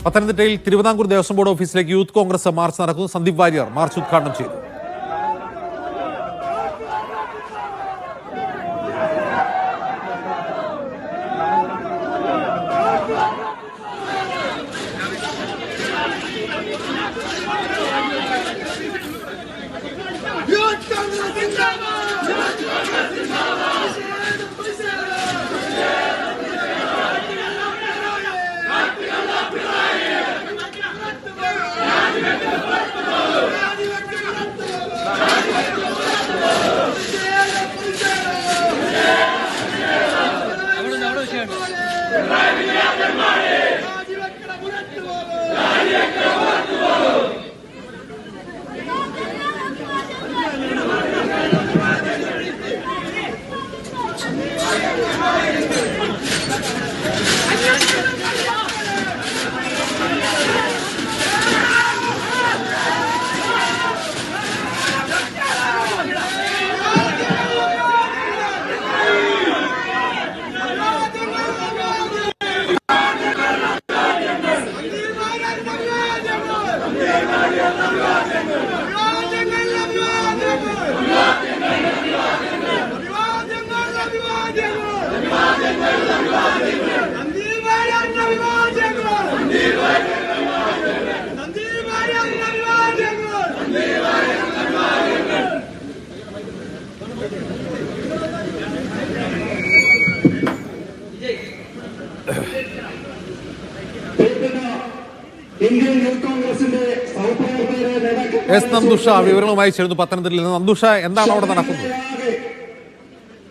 പത്തനംതിട്ടയിൽ തിരുവിതാംകൂർ ദേവസ്വം ബോർഡ് ഓഫീസിലേക്ക് youth Congress March നടക്കുന്നു. സന്ദീപ് വാര്യർ മാർച്ച് ഉദ്ഘാടനം ചെയ്തു. എസ് നന്ദുഷ വിവരങ്ങളുമായി ചേർന്നു പത്തനംതിട്ടയിൽ നിന്ന്. നന്ദുഷ, എന്താണ് അവിടെ നടക്കുന്നത്?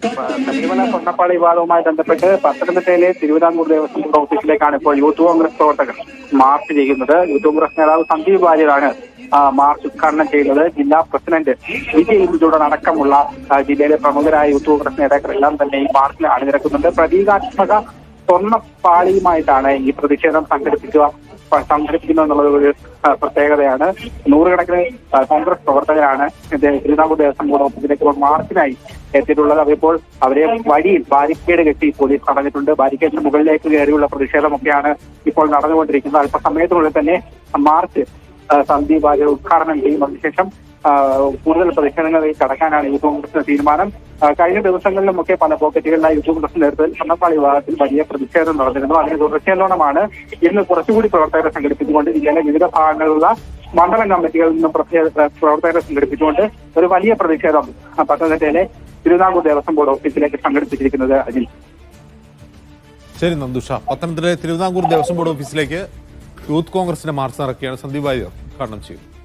ശബരിമല സ്വർണ്ണപ്പാളി വിവാദവുമായി ബന്ധപ്പെട്ട് പത്തനംതിട്ടയിലെ തിരുവിതാംകൂർ ദേവസ്വം ബോർഡ് ഓഫീസിലേക്കാണ് ഇപ്പോൾ യൂത്ത് കോൺഗ്രസ് പ്രവർത്തകർ മാർച്ച് ചെയ്യുന്നത്. യൂത്ത് കോൺഗ്രസ് നേതാവ് സന്ദീപ് വാര്യരാണ് മാർച്ച് ഉദ്ഘാടനം ചെയ്യുന്നത്. ജില്ലാ പ്രസിഡന്റ് വിജയ് ഇന്ദുചൂടൻ അടക്കമുള്ള ജില്ലയിലെ പ്രമുഖരായ യൂത്ത് കോൺഗ്രസ് നേതാക്കളെല്ലാം തന്നെ ഈ മാർച്ചിൽ അണിനിരക്കുന്നുണ്ട്. പ്രതീകാത്മക സ്വർണ്ണപ്പാളിയുമായിട്ടാണ് ഈ പ്രതിഷേധം സംഘടിപ്പിക്കുന്നത് എന്നുള്ളത് ഒരു പ്രത്യേകതയാണ്. നൂറുകണക്കിന് കോൺഗ്രസ് പ്രവർത്തകരാണ് തിരുവിതാംകൂർ ദേവസ്വം ബോർഡ് ഓഫീസിലേക്ക് മാർച്ചിനായി എത്തിയിട്ടുള്ളത്. അപ്പോൾ അവരെ വഴിയിൽ ബാരിക്കേഡ് കെട്ടി പോലീസ് തടഞ്ഞിട്ടുണ്ട്. ബാരിക്കേഡിന് മുകളിലേക്ക് കയറിയുള്ള പ്രതിഷേധമൊക്കെയാണ് ഇപ്പോൾ നടന്നുകൊണ്ടിരിക്കുന്നത്. അല്പസമയത്തിനുള്ളിൽ തന്നെ മാർച്ച് സന്ദീപ് വാര്യർ ഉദ്ഘാടനം ചെയ്യും. അതിനുശേഷം കൂടുതൽ പ്രതിഷേധങ്ങളിലേക്ക് കടക്കാനാണ് യൂത്ത് കോൺഗ്രസിന്റെ തീരുമാനം. കഴിഞ്ഞ ദിവസങ്ങളിലുമൊക്കെ പല പോക്കറ്റുകളിലായി യൂത്ത് കോൺഗ്രസിന്റെ നേതൃത്വത്തിൽ സ്വർണ്ണപ്പാളി വിഭാഗത്തിൽ വലിയ പ്രതിഷേധം നടന്നിരുന്നു. അതിന് തുടർച്ചയായാണ് ഇന്ന് കുറച്ചുകൂടി പ്രവർത്തകരെ സംഘടിപ്പിച്ചുകൊണ്ട് ജില്ലയിലെ വിവിധ ഭാഗങ്ങളിലുള്ള മണ്ഡലം കമ്മിറ്റികളിൽ നിന്നും പ്രവർത്തകരെ സംഘടിപ്പിച്ചുകൊണ്ട് ഒരു വലിയ പ്രതിഷേധം പത്തനംതിട്ടയിലെ തിരുവിതാംകൂർ ദേവസ്വം ബോർഡ് ഓഫീസിലേക്ക് സംഘടിപ്പിച്ചിരിക്കുന്നത്. അജിൽ. ശരി നന്ദുഷ. പത്തനംതിട്ടയിലെ തിരുവിതാംകൂർ ദേവസ്വം ബോർഡ് ഓഫീസിലേക്ക് യൂത്ത് കോൺഗ്രസിന്റെ മാർച്ച് നടക്കുകയാണ്. സന്ദീപ് വാര്യർ ഉദ്ഘാടനം ചെയ്തു.